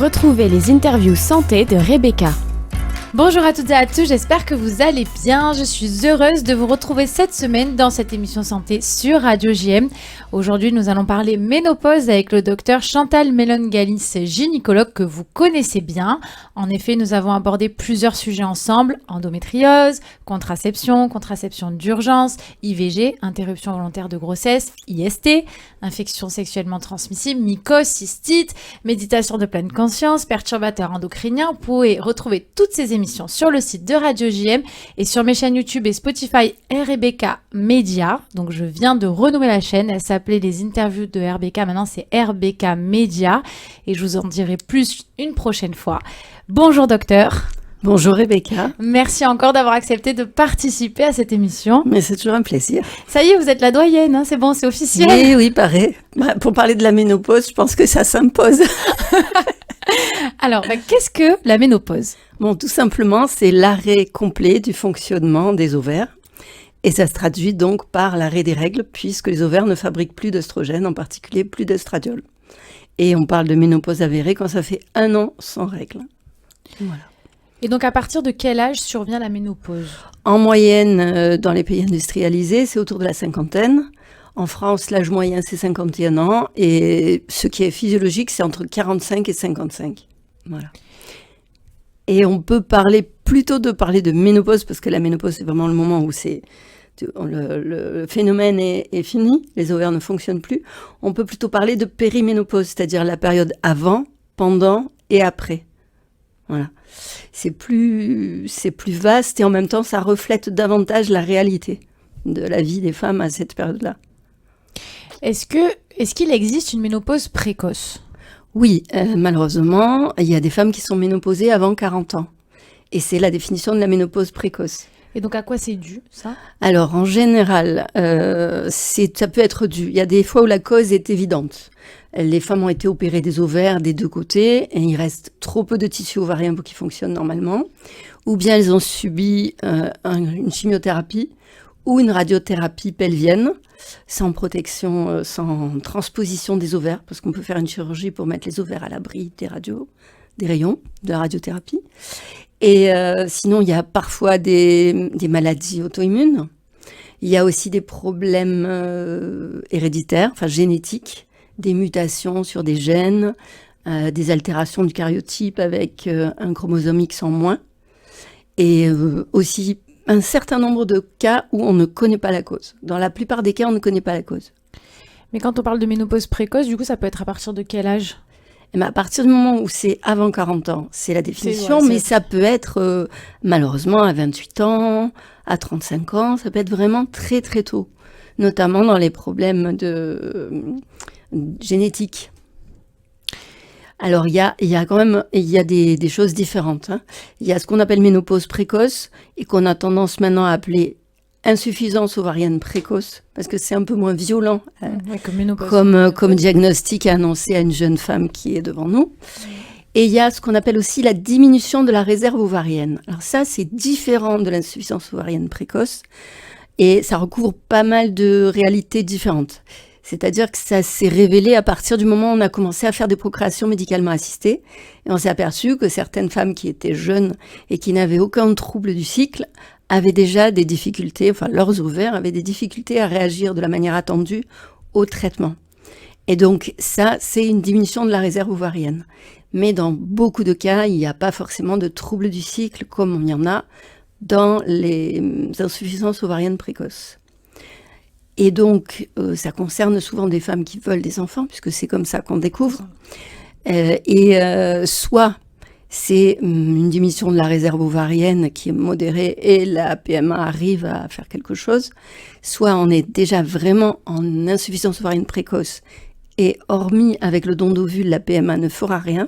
Retrouvez les interviews santé de Rebecca. Bonjour à toutes et à tous, j'espère que vous allez bien. Je suis heureuse de vous retrouver cette semaine dans cette émission santé sur Radio JM. Aujourd'hui, nous allons parler ménopause avec le docteur Chantal Mellon-Galis, gynécologue que vous connaissez bien. En effet, nous avons abordé plusieurs sujets ensemble: endométriose, contraception d'urgence, IVG, interruption volontaire de grossesse, IST, infection sexuellement transmissible, mycose, cystite, méditation de pleine conscience, perturbateurs endocriniens. Vous pouvez retrouver toutes ces émissions sur le site de Radio JM et sur mes chaînes YouTube et Spotify Rebecca Media. Donc je viens de renommer la chaîne, elle s'appelait les interviews de Rebecca, maintenant c'est Rebecca Media et je vous en dirai plus une prochaine fois. Bonjour docteur. Bonjour Rebecca. Merci encore d'avoir accepté de participer à cette émission. Mais c'est toujours un plaisir. Ça y est, vous êtes la doyenne, hein, c'est bon, c'est officiel. Oui, pareil. Pour parler de la ménopause, je pense que ça s'impose. Alors, qu'est-ce que la ménopause ? Bon, tout simplement, c'est l'arrêt complet du fonctionnement des ovaires. Et ça se traduit donc par l'arrêt des règles, puisque les ovaires ne fabriquent plus d'œstrogène, en particulier plus d'estradiol. Et on parle de ménopause avérée quand ça fait 1 an sans règles. Voilà. Et donc, à partir de quel âge survient la ménopause ? En moyenne, dans les pays industrialisés, c'est autour de la cinquantaine. En France, l'âge moyen, c'est 51 ans. Et ce qui est physiologique, c'est entre 45 et 55. Voilà. Et on peut plutôt parler de ménopause, parce que la ménopause, c'est vraiment le moment où le phénomène est fini, les ovaires ne fonctionnent plus. On peut plutôt parler de périménopause, c'est-à-dire la période avant, pendant et après. Voilà. C'est plus vaste et en même temps, ça reflète davantage la réalité de la vie des femmes à cette période-là. Est-ce qu'il existe une ménopause précoce ? Oui, malheureusement, il y a des femmes qui sont ménopausées avant 40 ans. Et c'est la définition de la ménopause précoce. Et donc, à quoi c'est dû, ça ? Alors, en général, ça peut être dû. Il y a des fois où la cause est évidente. Les femmes ont été opérées des ovaires des deux côtés et il reste trop peu de tissu ovarien pour qu'ils fonctionnent normalement. Ou bien elles ont subi une chimiothérapie ou une radiothérapie pelvienne sans protection, sans transposition des ovaires, parce qu'on peut faire une chirurgie pour mettre les ovaires à l'abri des rayons de la radiothérapie. Et sinon, il y a parfois des maladies auto-immunes. Il y a aussi des problèmes héréditaires, génétiques, des mutations sur des gènes, des altérations du karyotype avec un chromosome X en moins. Et aussi un certain nombre de cas où on ne connaît pas la cause. Dans la plupart des cas, on ne connaît pas la cause. Mais quand on parle de ménopause précoce, du coup, ça peut être à partir de quel âge ? À partir du moment où c'est avant 40 ans, c'est la définition, mais ça peut être malheureusement à 28 ans, à 35 ans, ça peut être vraiment très très tôt, notamment dans les problèmes génétiques. Alors il y a des choses différentes. Hein. Il y a ce qu'on appelle ménopause précoce et qu'on a tendance maintenant à appeler insuffisance ovarienne précoce, parce que c'est un peu moins violent comme diagnostic à annoncer à une jeune femme qui est devant nous. Et il y a ce qu'on appelle aussi la diminution de la réserve ovarienne. Alors ça, c'est différent de l'insuffisance ovarienne précoce et ça recouvre pas mal de réalités différentes. C'est-à-dire que ça s'est révélé à partir du moment où on a commencé à faire des procréations médicalement assistées et on s'est aperçu que certaines femmes qui étaient jeunes et qui n'avaient aucun trouble du cycle avaient déjà des difficultés, leurs ovaires avaient des difficultés à réagir de la manière attendue au traitement. Et donc ça, c'est une diminution de la réserve ovarienne. Mais dans beaucoup de cas, il n'y a pas forcément de troubles du cycle comme il y en a dans les insuffisances ovariennes précoces. Et donc, ça concerne souvent des femmes qui veulent des enfants, puisque c'est comme ça qu'on découvre. Soit c'est une diminution de la réserve ovarienne qui est modérée et la PMA arrive à faire quelque chose. Soit on est déjà vraiment en insuffisance ovarienne précoce et hormis avec le don d'ovule, la PMA ne fera rien.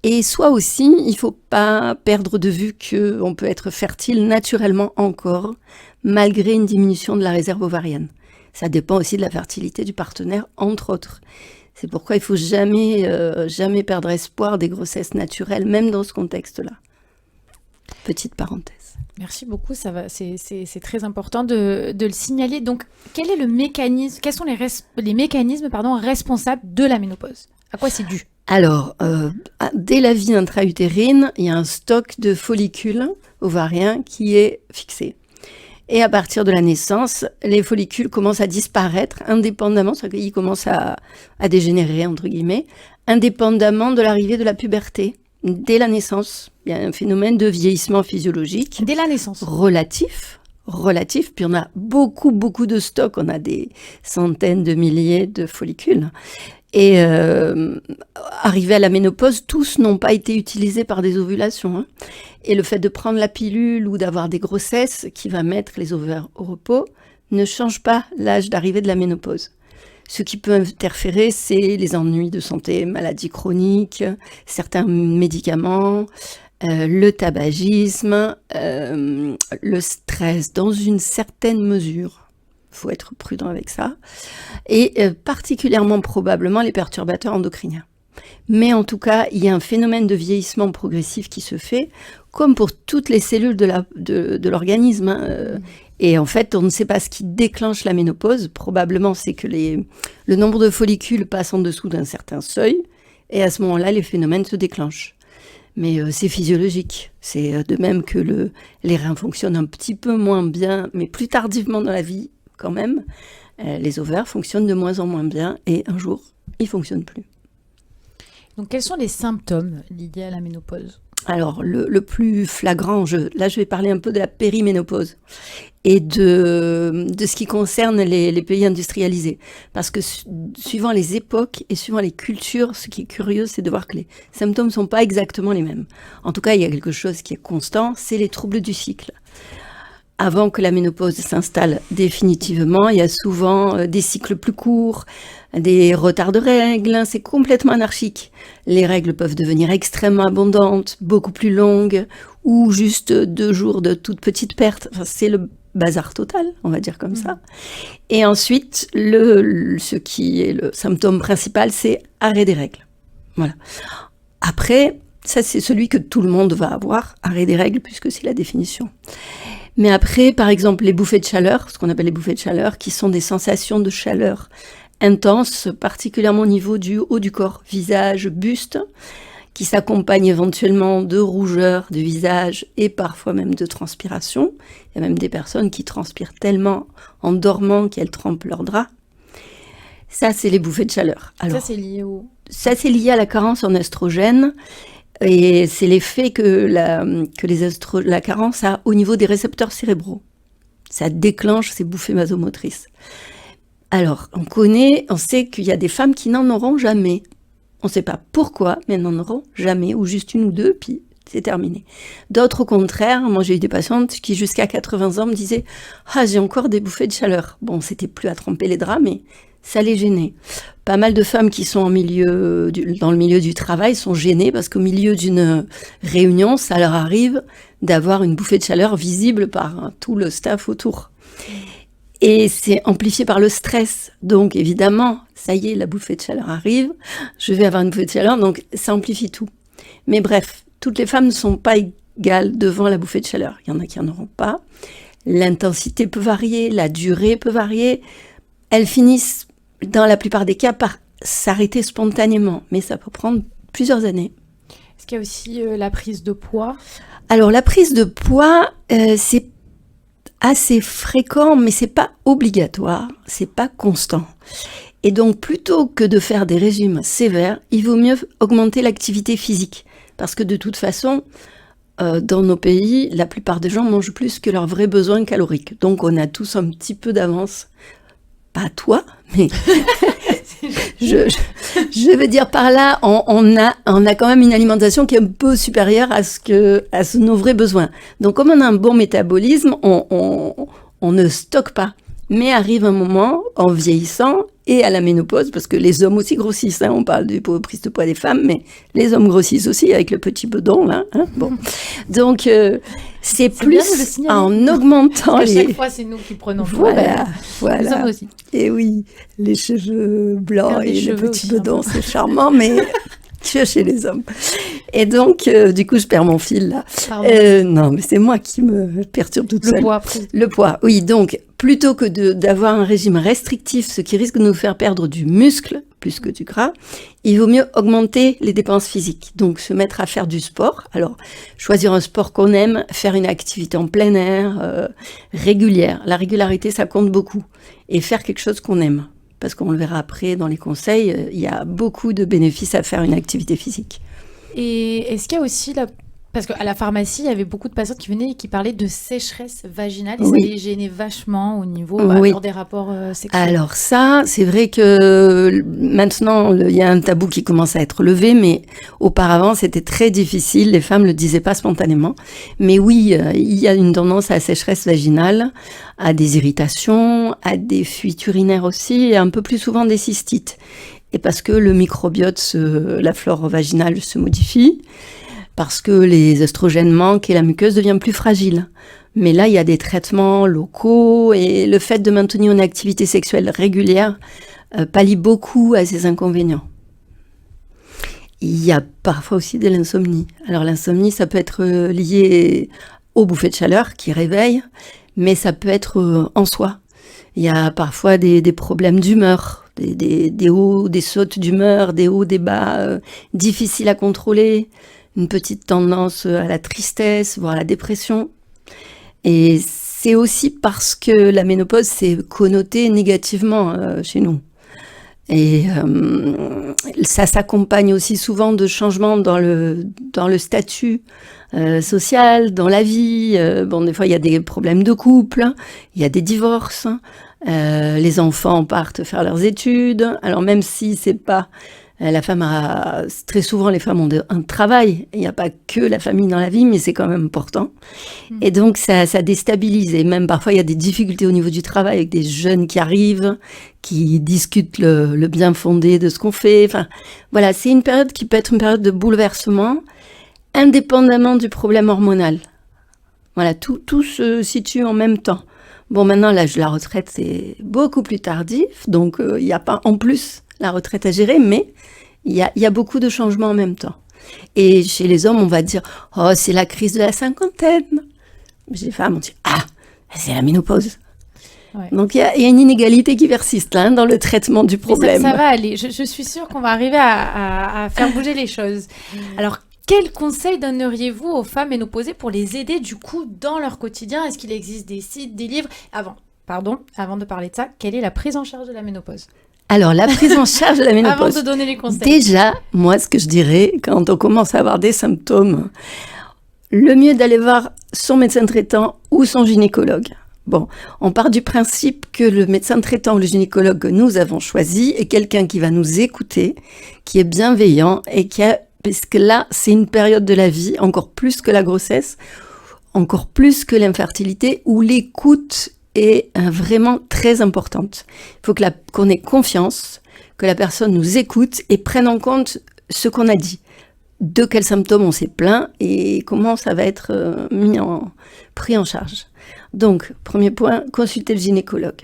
Et soit aussi, il ne faut pas perdre de vue qu'on peut être fertile naturellement encore, malgré une diminution de la réserve ovarienne. Ça dépend aussi de la fertilité du partenaire, entre autres. C'est pourquoi il ne faut jamais perdre espoir des grossesses naturelles, même dans ce contexte-là. Petite parenthèse. Merci beaucoup, c'est très important de le signaler. Donc, quels sont les mécanismes responsables de la ménopause ? À quoi c'est dû ? Alors, dès la vie intra-utérine, il y a un stock de follicules ovariens qui est fixé. Et à partir de la naissance, les follicules commencent à disparaître indépendamment, c'est-à-dire qu'ils commencent à dégénérer, entre guillemets, indépendamment de l'arrivée de la puberté. Dès la naissance, il y a un phénomène de vieillissement physiologique. Dès la naissance. Relatif, puis on a beaucoup de stocks, on a des centaines de milliers de follicules. Et arrivé à la ménopause, tous n'ont pas été utilisés par des ovulations. Et le fait de prendre la pilule ou d'avoir des grossesses qui va mettre les ovaires au repos ne change pas l'âge d'arrivée de la ménopause. Ce qui peut interférer, c'est les ennuis de santé, maladies chroniques, certains médicaments, le tabagisme, le stress dans une certaine mesure. Il faut être prudent avec ça. Et particulièrement probablement les perturbateurs endocriniens. Mais en tout cas, il y a un phénomène de vieillissement progressif qui se fait, comme pour toutes les cellules de l'organisme. Et en fait, on ne sait pas ce qui déclenche la ménopause. Probablement, c'est que le nombre de follicules passe en dessous d'un certain seuil. Et à ce moment-là, les phénomènes se déclenchent. Mais c'est physiologique. C'est de même que les reins fonctionnent un petit peu moins bien, mais plus tardivement dans la vie quand même. Les ovaires fonctionnent de moins en moins bien et un jour, ils ne fonctionnent plus. Donc, quels sont les symptômes liés à la ménopause ? Alors, le plus flagrant, là, je vais parler un peu de la périménopause et de ce qui concerne les pays industrialisés. Parce que suivant les époques et suivant les cultures, ce qui est curieux, c'est de voir que les symptômes ne sont pas exactement les mêmes. En tout cas, il y a quelque chose qui est constant, c'est les troubles du cycle. Avant que la ménopause s'installe définitivement, il y a souvent des cycles plus courts, des retards de règles, c'est complètement anarchique. Les règles peuvent devenir extrêmement abondantes, beaucoup plus longues, ou juste 2 jours de toute petite perte. Enfin, c'est le bazar total, on va dire comme ça. Et ensuite, ce qui est le symptôme principal, c'est arrêt des règles. Voilà. Après, ça c'est celui que tout le monde va avoir, arrêt des règles, puisque c'est la définition. Mais après, par exemple, les bouffées de chaleur, ce qu'on appelle les bouffées de chaleur, qui sont des sensations de chaleur intenses, particulièrement au niveau du haut du corps, visage, buste, qui s'accompagnent éventuellement de rougeur du visage et parfois même de transpiration. Il y a même des personnes qui transpirent tellement en dormant qu'elles trempent leurs draps. Ça, c'est les bouffées de chaleur. Alors, ça, c'est lié ça, c'est lié à la carence en estrogène. Et c'est l'effet que la carence a au niveau des récepteurs cérébraux. Ça déclenche ces bouffées vasomotrices. Alors, on sait qu'il y a des femmes qui n'en auront jamais. On ne sait pas pourquoi, mais elles n'en auront jamais, ou juste 1 ou 2, puis c'est terminé. D'autres, au contraire, moi j'ai eu des patientes qui jusqu'à 80 ans me disaient « Ah, j'ai encore des bouffées de chaleur ». Bon, c'était plus à tremper les draps, mais ça les gênait. Pas mal de femmes qui sont dans le milieu du travail sont gênées parce qu'au milieu d'une réunion, ça leur arrive d'avoir une bouffée de chaleur visible par tout le staff autour. Et c'est amplifié par le stress. Donc évidemment, ça y est, la bouffée de chaleur arrive, je vais avoir une bouffée de chaleur, donc ça amplifie tout. Mais bref, toutes les femmes ne sont pas égales devant la bouffée de chaleur. Il y en a qui n'en auront pas. L'intensité peut varier, la durée peut varier. Elles finissent dans la plupart des cas par s'arrêter spontanément, mais ça peut prendre plusieurs années. Est-ce qu'il y a aussi la prise de poids ? Alors la prise de poids, c'est assez fréquent, mais c'est pas obligatoire, c'est pas constant. Et donc plutôt que de faire des régimes sévères, il vaut mieux augmenter l'activité physique, parce que de toute façon, dans nos pays, la plupart des gens mangent plus que leurs vrais besoins caloriques. Donc on a tous un petit peu d'avance. Pas toi, mais je veux dire par là, on a quand même une alimentation qui est un peu supérieure à nos vrais besoins. Donc comme on a un bon métabolisme, on ne stocke pas. Mais arrive un moment, en vieillissant et à la ménopause, parce que les hommes aussi grossissent, on parle du prise de poids des femmes, mais les hommes grossissent aussi avec le petit bedon, là. Bon. Donc, c'est plus en augmentant à chaque fois, c'est nous qui prenons voilà. Les hommes aussi. Et oui, les cheveux blancs et le petit bedon, c'est charmant, mais que chez les hommes. Et donc, du coup, je perds mon fil, là. Non, mais c'est moi qui me perturbe toute seule. Le poids, oui. Donc, plutôt que d'avoir un régime restrictif, ce qui risque de nous faire perdre du muscle, plus que du gras, il vaut mieux augmenter les dépenses physiques. Donc, se mettre à faire du sport. Alors, choisir un sport qu'on aime, faire une activité en plein air, régulière. La régularité, ça compte beaucoup. Et faire quelque chose qu'on aime. Parce qu'on le verra après dans les conseils, il y a beaucoup de bénéfices à faire une activité physique. Et est-ce qu'il y a aussi parce qu'à la pharmacie, il y avait beaucoup de patientes qui venaient et qui parlaient de sécheresse vaginale et ça les gênait vachement au niveau lors des rapports sexuels. Alors ça, c'est vrai que maintenant, il y a un tabou qui commence à être levé, mais auparavant, c'était très difficile. Les femmes le disaient pas spontanément. Mais oui, il y a une tendance à la sécheresse vaginale, à des irritations, à des fuites urinaires aussi, et un peu plus souvent des cystites. Et parce que le microbiote, la flore vaginale se modifie, parce que les oestrogènes manquent et la muqueuse devient plus fragile. Mais là, il y a des traitements locaux et le fait de maintenir une activité sexuelle régulière pallie beaucoup à ces inconvénients. Il y a parfois aussi de l'insomnie. Alors l'insomnie, ça peut être lié aux bouffées de chaleur qui réveillent, mais ça peut être en soi. Il y a parfois des problèmes d'humeur, des hauts, des sautes d'humeur, des hauts, des bas difficiles à contrôler, une petite tendance à la tristesse, voire à la dépression. Et c'est aussi parce que la ménopause, c'est connoté négativement chez nous. Et ça s'accompagne aussi souvent de changements dans le statut social, dans la vie. Des fois, il y a des problèmes de couple, il y a des divorces. Les enfants partent faire leurs études. Alors même si c'est pas... très souvent, les femmes ont un travail. Il n'y a pas que la famille dans la vie, mais c'est quand même important. Et donc, ça déstabilise. Et même parfois, il y a des difficultés au niveau du travail avec des jeunes qui arrivent, qui discutent le bien fondé de ce qu'on fait. Enfin, voilà, c'est une période qui peut être une période de bouleversement, indépendamment du problème hormonal. Voilà, tout se situe en même temps. Bon, maintenant, l'âge de la retraite, c'est beaucoup plus tardif. Donc, il n'y a pas en plus la retraite à gérer, mais il y a beaucoup de changements en même temps. Et chez les hommes, on va dire « Oh, c'est la crise de la cinquantaine ». Chez les femmes, on dit « Ah, c'est la ménopause ». Ouais. Donc, il y a une inégalité qui persiste là, dans le traitement du problème. Mais ça va aller. Je suis sûre qu'on va arriver à faire bouger les choses. Alors, quels conseils donneriez-vous aux femmes ménopausées pour les aider, du coup, dans leur quotidien ? Est-ce qu'il existe des sites, des livres ? Avant de parler de ça, quelle est la prise en charge de la ménopause ? Alors, la prise en charge de la ménopause. Avant de donner les conseils. Déjà, moi, ce que je dirais, quand on commence à avoir des symptômes, le mieux d'aller voir son médecin traitant ou son gynécologue. Bon, on part du principe que le médecin traitant ou le gynécologue que nous avons choisi est quelqu'un qui va nous écouter, qui est bienveillant et parce que là, c'est une période de la vie, encore plus que la grossesse, encore plus que l'infertilité, où l'écoute est vraiment très importante. Il faut qu'on ait confiance, que la personne nous écoute et prenne en compte ce qu'on a dit, de quels symptômes on s'est plaint et comment ça va être pris en charge. Donc, premier point, consulter le gynécologue.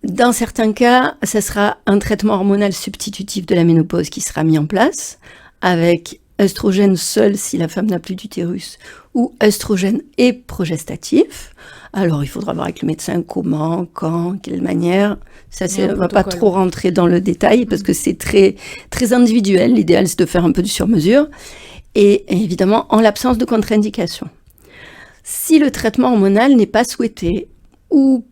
Dans certains cas, ça sera un traitement hormonal substitutif de la ménopause qui sera mis en place, avec œstrogène seul si la femme n'a plus d'utérus, ou œstrogène et progestatif. Alors, il faudra voir avec le médecin comment, quand, quelle manière. Ça, on ne va pas trop rentrer dans le détail parce que c'est très, très individuel. L'idéal, c'est de faire un peu du sur-mesure. Et évidemment, en l'absence de contre-indication. Si le traitement hormonal n'est pas souhaité ou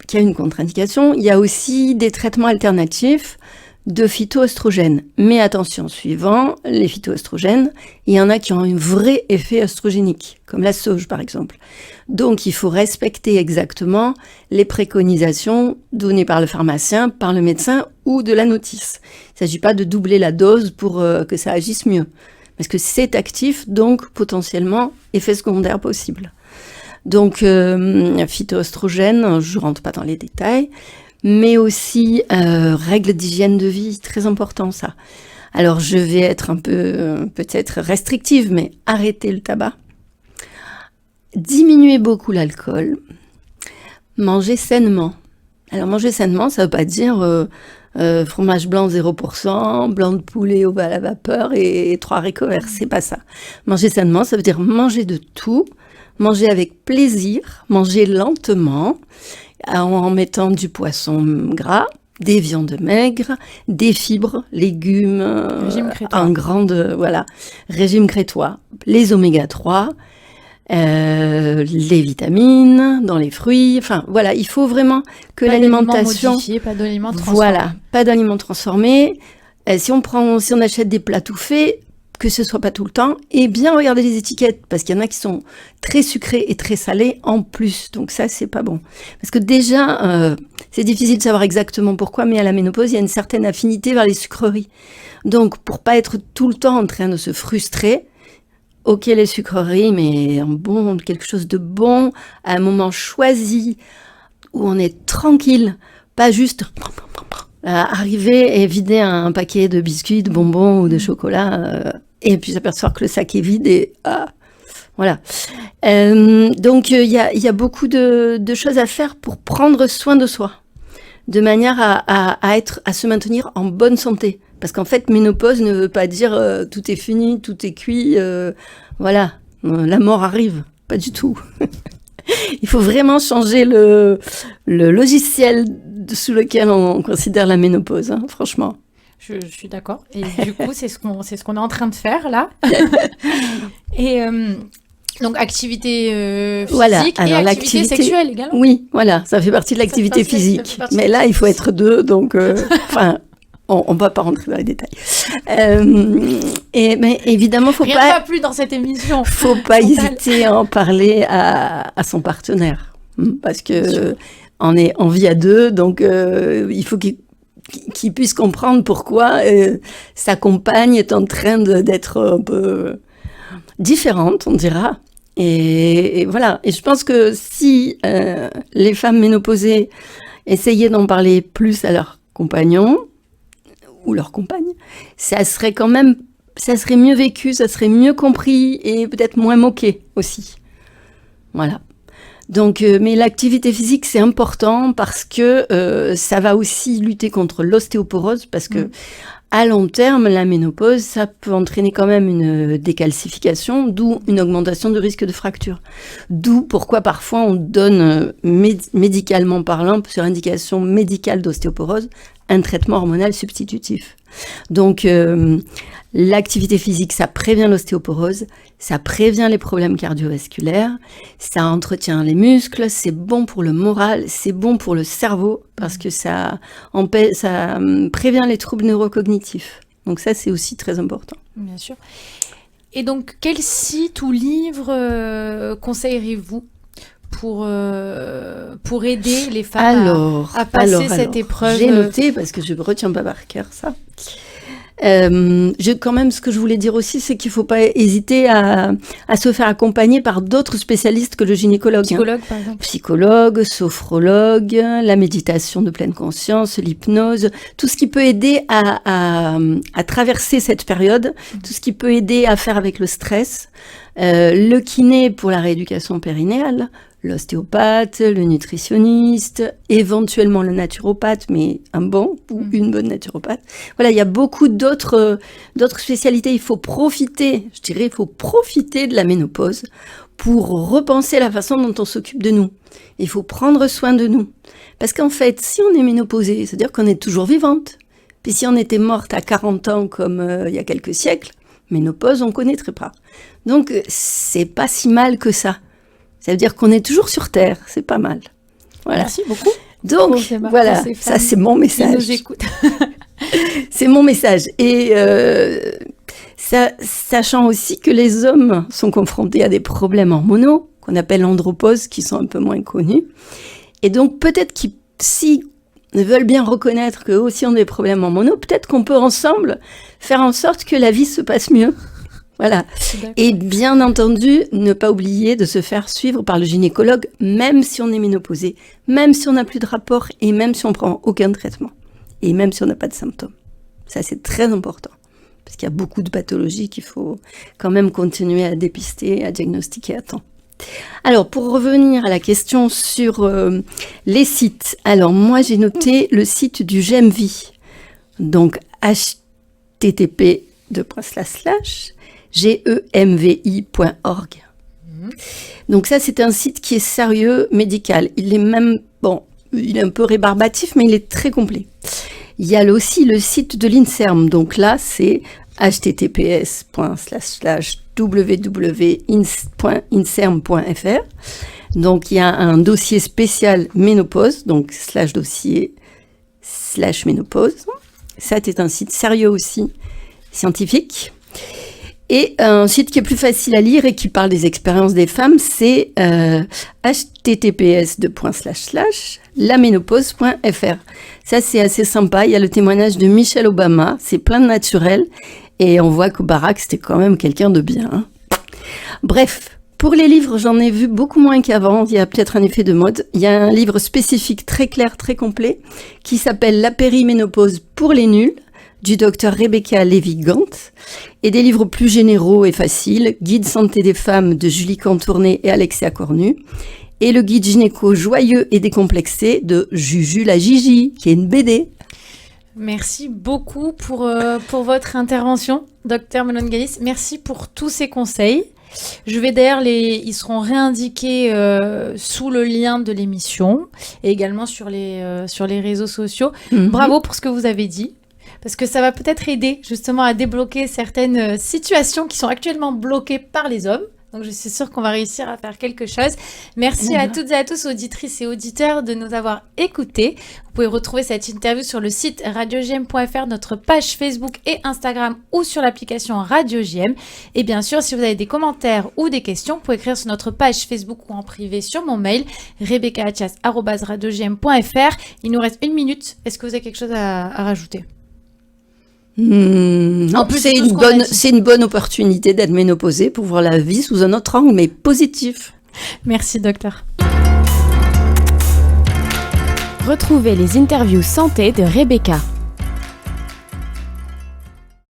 qu'il y a une contre-indication, il y a aussi des traitements alternatifs de phytoœstrogènes. Mais attention, suivant les phytoœstrogènes, il y en a qui ont un vrai effet œstrogénique, comme la sauge par exemple. Donc il faut respecter exactement les préconisations données par le pharmacien, par le médecin ou de la notice. Il ne s'agit pas de doubler la dose pour que ça agisse mieux. Parce que c'est actif, donc potentiellement effet secondaire possible. Donc phytoœstrogènes, je ne rentre pas dans les détails, mais aussi règles d'hygiène de vie, très important ça. Alors je vais être un peu peut-être restrictive, mais arrêter le tabac, diminuer beaucoup l'alcool, manger sainement. Alors manger sainement, ça ne veut pas dire fromage blanc 0%, blanc de poulet à la vapeur et 3 haricots verts, c'est pas ça. Manger sainement, ça veut dire manger de tout, manger avec plaisir, manger lentement, en mettant du poisson gras, des viandes maigres, des fibres, légumes, Régime crétois. régime crétois, les oméga 3, les vitamines dans les fruits, enfin voilà, il faut vraiment que Pas l'alimentation, d'aliments modifiés, pas d'aliments transformés. voilà, pas d'aliments transformés. Si on achète des plats tout faits, que ce soit pas tout le temps, et bien regarder les étiquettes, parce qu'il y en a qui sont très sucrés et très salés en plus, donc ça c'est pas bon. Parce que déjà, c'est difficile de savoir exactement pourquoi, mais à la ménopause, il y a une certaine affinité vers les sucreries. Donc pour pas être tout le temps en train de se frustrer, ok les sucreries, mais quelque chose de bon, à un moment choisi, où on est tranquille, pas juste arriver et vider un paquet de biscuits, de bonbons ou de chocolat, et puis s'apercevoir que le sac est vide et voilà. Donc il y a beaucoup de choses à faire pour prendre soin de soi, de manière à se maintenir en bonne santé. Parce qu'en fait, ménopause ne veut pas dire tout est fini, tout est cuit, voilà, la mort arrive, pas du tout. Il faut vraiment changer le logiciel sous lequel on considère la ménopause, hein, franchement. Je suis d'accord. Et du coup, c'est ce qu'on est en train de faire là. Et donc, activité physique Voilà. et Alors, activité sexuelle également. Oui, voilà, ça fait partie de l'activité physique. Mais là, il faut être deux, donc, on ne va pas rentrer dans les détails. Mais évidemment, Rien ne va plus dans cette émission. Faut pas hésiter à en parler à son partenaire, parce que on vit à deux, donc il faut qu'il puisse comprendre pourquoi sa compagne est en train d'être un peu différente, on dira. Et voilà. Et je pense que si les femmes ménopausées essayaient d'en parler plus à leurs compagnons ou leurs compagnes, ça serait mieux vécu, ça serait mieux compris et peut-être moins moqué aussi. Voilà. Donc, mais l'activité physique, c'est important parce que ça va aussi lutter contre l'ostéoporose, parce que à long terme, la ménopause, ça peut entraîner quand même une décalcification, d'où une augmentation du risque de fracture. D'où pourquoi parfois on donne, médicalement parlant, sur indication médicale d'ostéoporose, un traitement hormonal substitutif. Donc, l'activité physique, ça prévient l'ostéoporose, ça prévient les problèmes cardiovasculaires, ça entretient les muscles, c'est bon pour le moral, c'est bon pour le cerveau, parce que ça prévient les troubles neurocognitifs. Donc ça, c'est aussi très important. Bien sûr. Et donc, quel site ou livre conseilleriez-vous pour aider les femmes à passer cette épreuve? J'ai noté, parce que je ne retiens pas par cœur ça. Quand même, ce que je voulais dire aussi, c'est qu'il ne faut pas hésiter à se faire accompagner par d'autres spécialistes que le gynécologue. Psychologue, par exemple. Psychologue, sophrologue, la méditation de pleine conscience, l'hypnose, tout ce qui peut aider à traverser cette période, tout ce qui peut aider à faire avec le stress, le kiné pour la rééducation périnéale, l'ostéopathe, le nutritionniste, éventuellement le naturopathe, mais un bon ou une bonne naturopathe. Voilà, il y a beaucoup d'autres spécialités. Il faut profiter de la ménopause pour repenser la façon dont on s'occupe de nous. Il faut prendre soin de nous. Parce qu'en fait, si on est ménopausée, c'est-à-dire qu'on est toujours vivante. Puis si on était morte à 40 ans comme il y a quelques siècles, ménopause, on ne connaîtrait pas. Donc, c'est pas si mal que ça. Ça veut dire qu'on est toujours sur Terre, c'est pas mal. Voilà. Merci beaucoup. Donc, voilà, ça c'est mon message. Qui nous écoutent. C'est mon message. Et sachant aussi que les hommes sont confrontés à des problèmes hormonaux, qu'on appelle andropause, qui sont un peu moins connus. Et donc, peut-être s'ils veulent bien reconnaître qu'eux aussi ont des problèmes hormonaux, peut-être qu'on peut ensemble faire en sorte que la vie se passe mieux. Voilà. Et bien entendu, ne pas oublier de se faire suivre par le gynécologue, même si on est ménopausé, même si on n'a plus de rapport et même si on prend aucun traitement. Et même si on n'a pas de symptômes. Ça, c'est très important. Parce qu'il y a beaucoup de pathologies qu'il faut quand même continuer à dépister, à diagnostiquer à temps. Alors, pour revenir à la question sur les sites. Alors, moi, j'ai noté le site du GEMVI. Donc, http://gemvi.org. Donc ça, c'est un site qui est sérieux, médical. Il est même, il est un peu rébarbatif, mais il est très complet. Il y a aussi le site de l'INSERM. Donc là, c'est https://www.inserm.fr. Donc il y a un dossier spécial ménopause, donc /dossier/ménopause. Ça, c'est un site sérieux aussi, scientifique. Et un site qui est plus facile à lire et qui parle des expériences des femmes, c'est https://laménopause.fr. Ça, c'est assez sympa. Il y a le témoignage de Michelle Obama. C'est plein de naturel. Et on voit que Barack, c'était quand même quelqu'un de bien. Hein. Bref, pour les livres, j'en ai vu beaucoup moins qu'avant. Il y a peut-être un effet de mode. Il y a un livre spécifique très clair, très complet, qui s'appelle La périménopause pour les nuls, du docteur Rebecca Lévy-Gant, et des livres plus généraux et faciles, Guide santé des femmes de Julie Cantourné et Alexia Cornu, et le guide gynéco joyeux et décomplexé de Juju la Gigi, qui est une BD. Merci beaucoup pour votre intervention, docteur Melongalis. Merci pour tous ces conseils. Je vais d'ailleurs ils seront réindiqués sous le lien de l'émission et également sur les réseaux sociaux. Bravo pour ce que vous avez dit. Parce que ça va peut-être aider justement à débloquer certaines situations qui sont actuellement bloquées par les hommes. Donc je suis sûre qu'on va réussir à faire quelque chose. Merci à toutes et à tous, auditrices et auditeurs, de nous avoir écoutés. Vous pouvez retrouver cette interview sur le site radiogm.fr, notre page Facebook et Instagram ou sur l'application Radio JM. Et bien sûr, si vous avez des commentaires ou des questions, vous pouvez écrire sur notre page Facebook ou en privé sur mon mail rebecca@radiogm.fr. Il nous reste 1 minute. Est-ce que vous avez quelque chose à rajouter ? En plus, c'est une bonne opportunité d'être ménopausée pour voir la vie sous un autre angle, mais positif. Merci, docteur. Retrouvez les interviews santé de Rebecca.